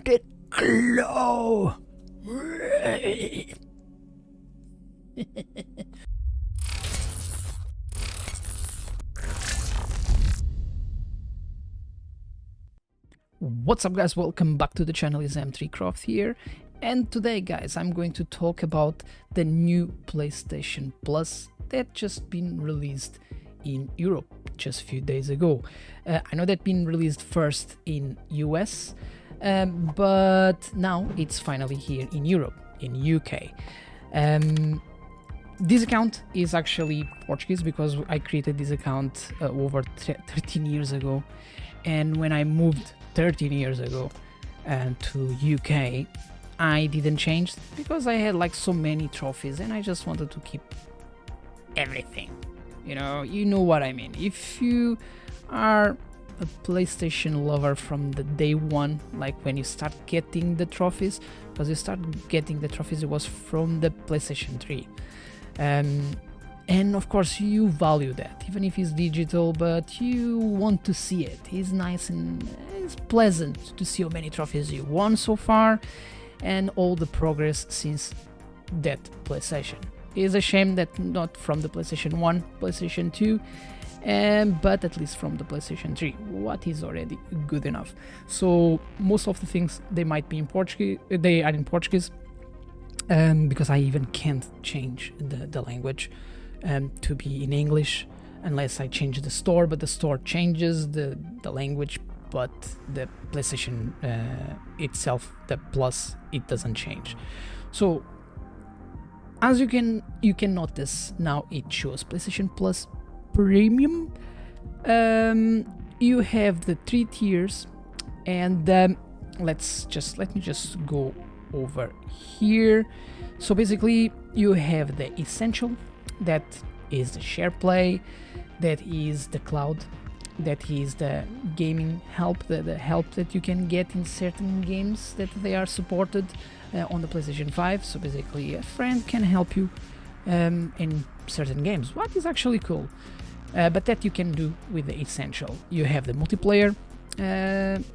the claw. What's up, guys? Welcome back to the channel. It's M3Craft here, and today, guys, I'm going to talk about the new PlayStation Plus that just been released in Europe just a few days ago. I know that been released first in US, but now it's finally here in Europe, in UK. This account is actually Portuguese because I created this account over 13 years ago, and when I moved 13 years ago to UK, I didn't change because I had like so many trophies and I just wanted to keep everything. You know what I mean. If you are a PlayStation lover from the day one, like when you start getting the trophies, because you start getting the trophies, it was from the PlayStation 3. And of course you value that, even if it's digital, but you want to see it. It's nice and it's pleasant to see how many trophies you won so far and all the progress since that PlayStation. It's a shame that not from the PlayStation 1, PlayStation 2, but at least from the PlayStation 3, what is already good enough. So most of the things, they might be in Portuguese, they are in Portuguese, because I even can't change the language to be in English unless I change the store, but the store changes the language, but the PlayStation itself, the Plus, it doesn't change. So as you can notice, now it shows PlayStation Plus Premium. You have the 3 tiers, and let me just go over here. So basically you have the Essential, that is the share play, that is the cloud, that is the gaming help, the help that you can get in certain games that they are supported on the PlayStation 5. So basically a friend can help you in certain games, what is actually cool, but that you can do with the Essential. You have the multiplayer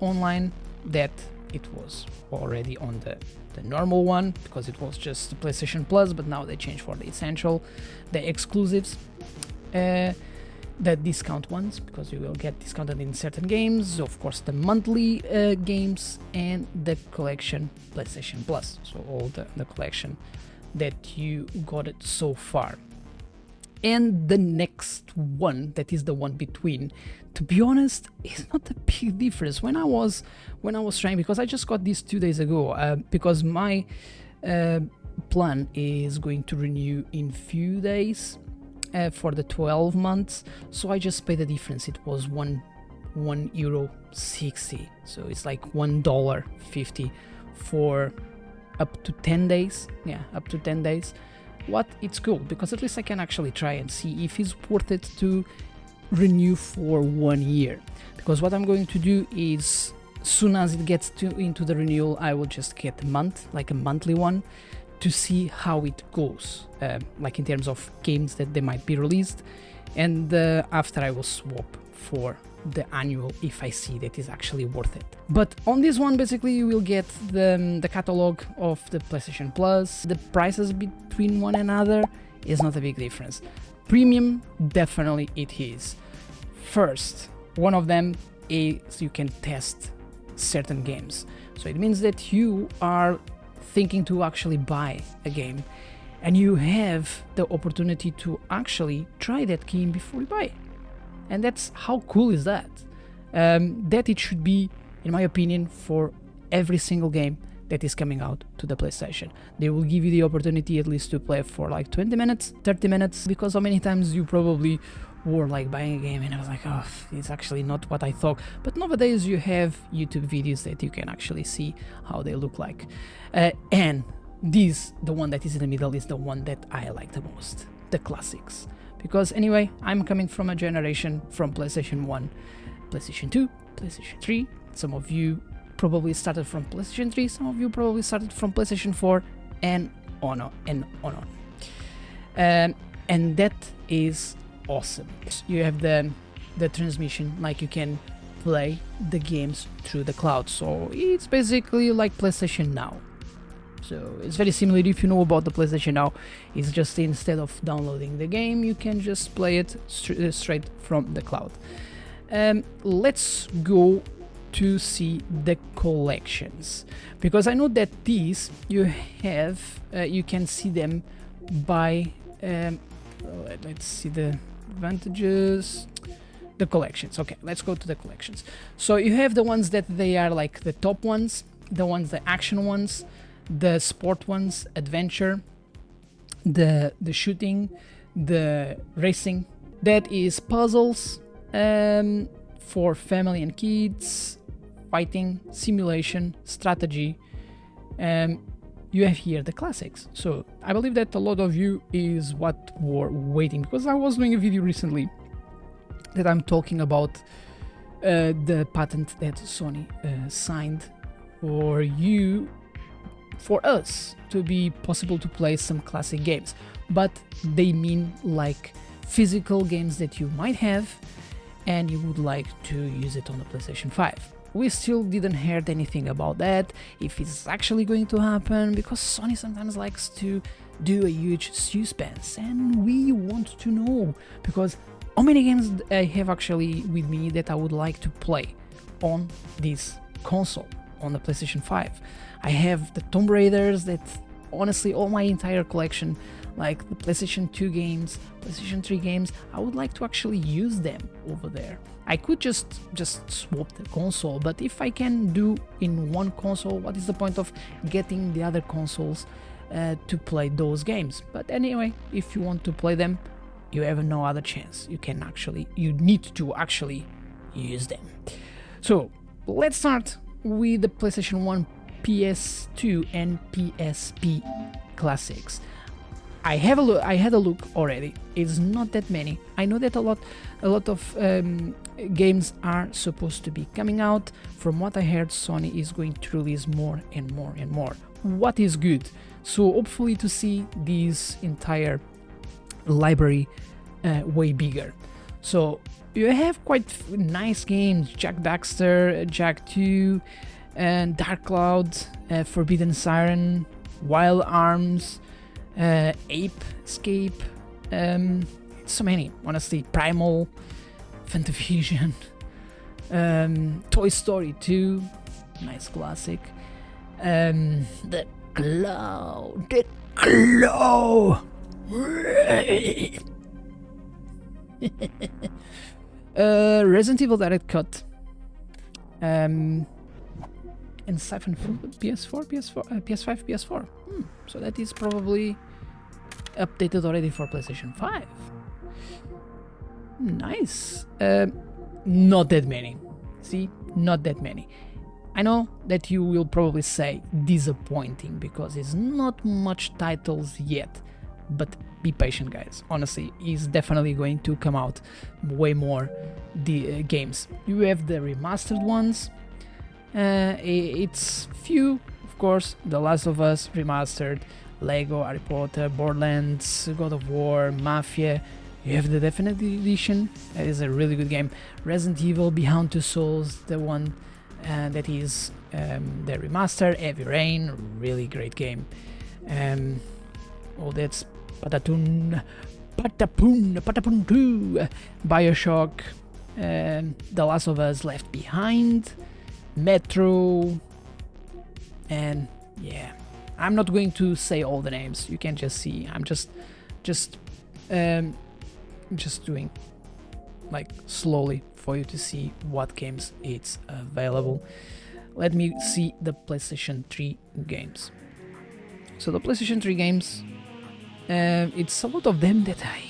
online, that it was already on the normal one because it was just the PlayStation Plus, but now they changed for the Essential, the exclusives, the discount ones, because you will get discounted in certain games, of course the monthly games, and the collection PlayStation Plus, so all the collection that you got it so far. And the next one, that is the one between, to be honest, is not a big difference. When I was trying, because I just got this 2 days ago, because my plan is going to renew in few days for the 12 months, so I just paid the difference. It was €1.60, so it's like $1.50 for up to 10 days. Yeah, up to 10 days. What it's cool, because at least I can actually try and see if it's worth it to renew for 1 year. Because what I'm going to do is, soon as it gets into the renewal, I will just get a month, like a monthly one, to see how it goes, like in terms of games that they might be released, and after I will swap for the annual if I see that is actually worth it. But on this one, basically you will get the catalog of the PlayStation Plus. The prices between one another is not a big difference. Premium, definitely it is. First, one of them is you can test certain games, so it means that you are thinking to actually buy a game and you have the opportunity to actually try that game before you buy it. And that's how cool is that? That it should be, in my opinion, for every single game that is coming out to the PlayStation. They will give you the opportunity at least to play for like 20 minutes, 30 minutes, because how many times you probably were like buying a game and I was like, oh, it's actually not what I thought. But nowadays you have YouTube videos that you can actually see how they look like. And this, the one that is in the middle, is the one that I like the most, the classics. Because anyway, I'm coming from a generation from PlayStation 1, PlayStation 2, PlayStation 3. Some of you probably started from PlayStation 3, some of you probably started from PlayStation 4, and on and on. And that is awesome. You have the transmission, like you can play the games through the cloud. So it's basically like PlayStation Now. So it's very similar. If you know about the PlayStation Now, it's just instead of downloading the game, you can just play it straight from the cloud. Let's go to see the collections, because I know that these you have you can see them by let's see the advantages, the collections. Okay, let's go to the collections. So you have the ones that they are like the top ones, the action ones, the sport ones, adventure, the shooting, the racing, that is puzzles, for family and kids, fighting, simulation, strategy. You have here the classics. So I believe that a lot of you is what were waiting, because I was doing a video recently that I'm talking about the patent that Sony signed for us to be possible to play some classic games, but they mean like physical games that you might have and you would like to use it on the PlayStation 5. We still didn't heard anything about that, if it's actually going to happen, because Sony sometimes likes to do a huge suspense, and we want to know, because how many games I have actually with me that I would like to play on this console, on the PlayStation 5. I have the Tomb Raiders, that honestly all my entire collection, like the PlayStation 2 games, PlayStation 3 games, I would like to actually use them over there. I could just swap the console, but if I can do in one console, what is the point of getting the other consoles to play those games? But anyway, if you want to play them, you have no other chance. You need to actually use them. So let's start with the PlayStation 1, PS2 and PSP Classics. I had a look already. It's not that many. I know that a lot of games are supposed to be coming out. From what I heard, Sony is going to release more and more and more, what is good. So hopefully to see this entire library way bigger. So you have quite nice games: Jak Daxter, Jak 2, and Dark Cloud, Forbidden Siren, Wild Arms, Ape Escape, so many, honestly. Primal, Fantavision, Toy Story 2, nice classic, The Claw, Resident Evil Direct Cut, and Siphon Filter, PS5, PS4. So that is probably updated already for PlayStation 5. Nice. Not that many. See, not that many. I know that you will probably say disappointing because it's not much titles yet, but be patient, guys. Honestly, it's definitely going to come out way more games. You have the remastered ones. It's few, of course: The Last of Us Remastered, Lego, Harry Potter, Borderlands, God of War, Mafia. You have the Definitive Edition, that is a really good game. Resident Evil Beyond Two Souls, the one that is the remaster. Heavy Rain, really great game. That's Patapon 2, Bioshock, The Last of Us Left Behind, Metro, and yeah, I'm not going to say all the names. You can just see. I'm just doing like slowly for you to see what games it's available. Let me see the PlayStation 3 games. So the PlayStation 3 games, it's a lot of them that I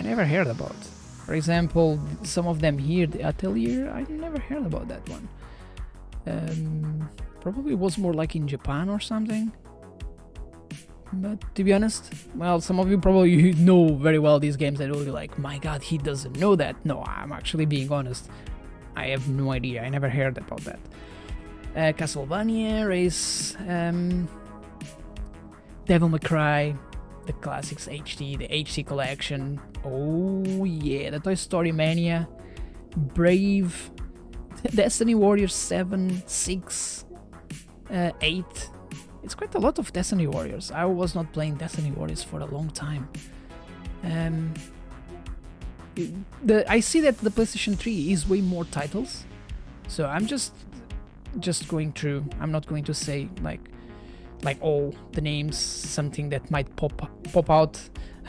never heard about. For example, some of them here, the Atelier, I never heard about that one. Probably was more like in Japan or something. But to be honest, well, some of you probably know very well these games that will be like, my god, he doesn't know that. No, I'm actually being honest. I have no idea. I never heard about that. Castlevania, Race, Devil May Cry, the Classics HD, the HD Collection. Oh yeah, the Toy Story Mania, Brave, Destiny Warriors 7, 6, 8. It's quite a lot of Destiny Warriors. I was not playing Destiny Warriors for a long time. I see that the PlayStation 3 is way more titles, so I'm just going through. I'm not going to say like all the names, something that might pop out.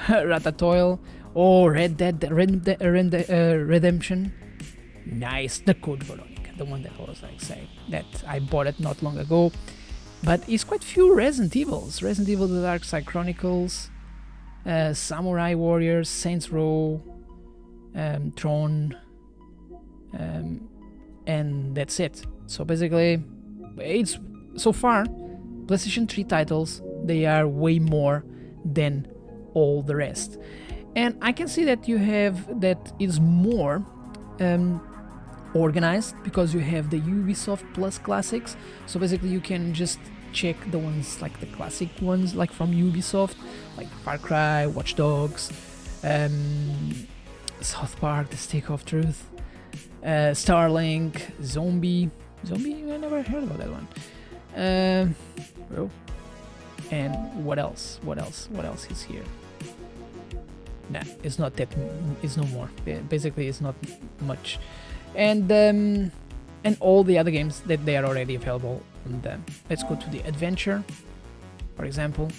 Ratatouille or Red Dead Redemption. Nice, the Code Veronica, the one that I was like saying that I bought it not long ago. But it's quite few Resident Evils. Resident Evil: The Dark Side Chronicles, Samurai Warriors, Saints Row, Tron, and that's it. So basically, it's so far PlayStation 3 titles. They are way more than all the rest, and I can see that you have that is more organized because you have the Ubisoft Plus Classics. So basically you can just check the ones like the classic ones like from Ubisoft, like Far Cry, Watch Dogs, South Park, The Stick of Truth, Starlink, Zombie, I never heard about that one. And what else is here? Nah, it's not that, it's no more. Basically it's not much. And all the other games that they are already available on them. Let's go to the adventure, for example,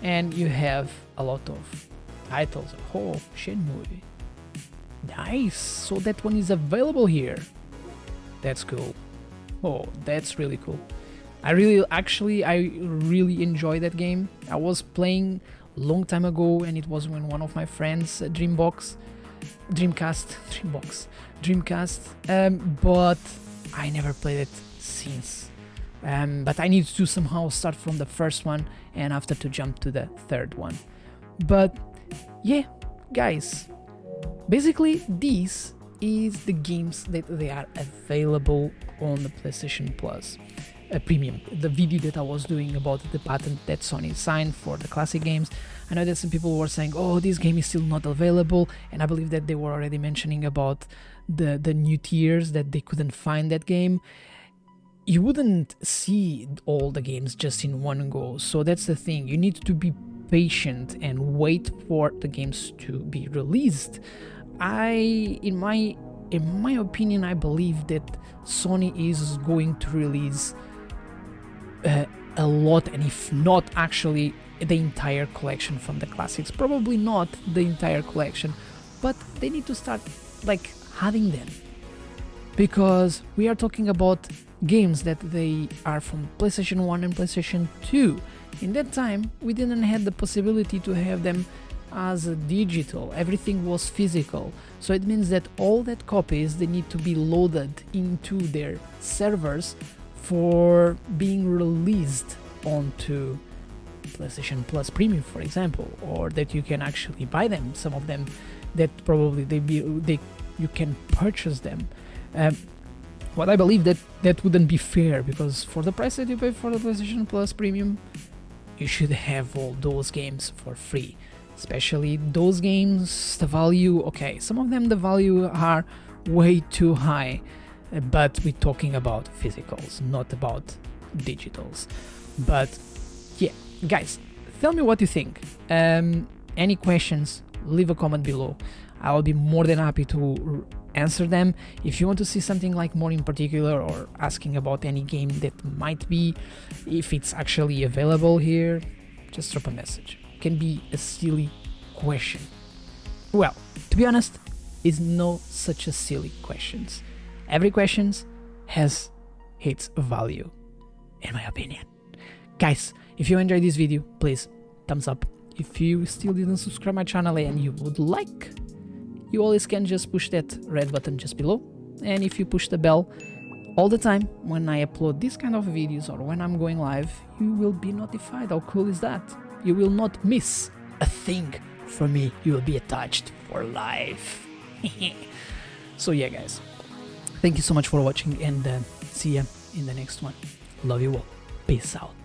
and you have a lot of titles. Oh, Shenmue, nice. So that one is available here. That's cool. Oh, that's really cool. I really enjoy that game. I was playing long time ago, and it was when one of my friends Dreamcast, but I never played it since. But I need to somehow start from the first one and after to jump to the third one. But yeah, guys, basically this is the games that they are available on the PlayStation Plus Premium. The video that I was doing about the patent that Sony signed for the classic games, I know that some people were saying, oh, this game is still not available, and I believe that they were already mentioning about the new tiers that they couldn't find that game. You wouldn't see all the games just in one go, so that's the thing. You need to be patient and wait for the games to be released. In my opinion, I believe that Sony is going to release a lot, and if not actually the entire collection from the classics, probably not the entire collection, but they need to start like adding them, because we are talking about games that they are from PlayStation 1 and PlayStation 2. In that time we didn't have the possibility to have them as a digital, everything was physical, so it means that all that copies, they need to be loaded into their servers for being released onto PlayStation Plus Premium, for example, or that you can actually buy them. Some of them that probably you can purchase them. What I believe that wouldn't be fair, because for the price that you pay for the PlayStation Plus Premium, you should have all those games for free. Especially those games, the value, okay, some of them the value are way too high, but we're talking about physicals, not about digitals. But yeah, guys, tell me what you think. Any questions, leave a comment below. I'll be more than happy to answer them. If you want to see something like more in particular, or asking about any game that might be, if it's actually available here, just drop a message. It can be a silly question. Well, to be honest, it's no such a silly questions. Every question has its value, in my opinion. Guys, if you enjoyed this video, please thumbs up. If you still didn't subscribe my channel and you would like, you always can just push that red button just below. And if you push the bell all the time when I upload this kind of videos or when I'm going live, you will be notified. How cool is that? You will not miss a thing from me. You will be attached for life. So yeah, guys, thank you so much for watching, and see ya in the next one. Love you all. Peace out.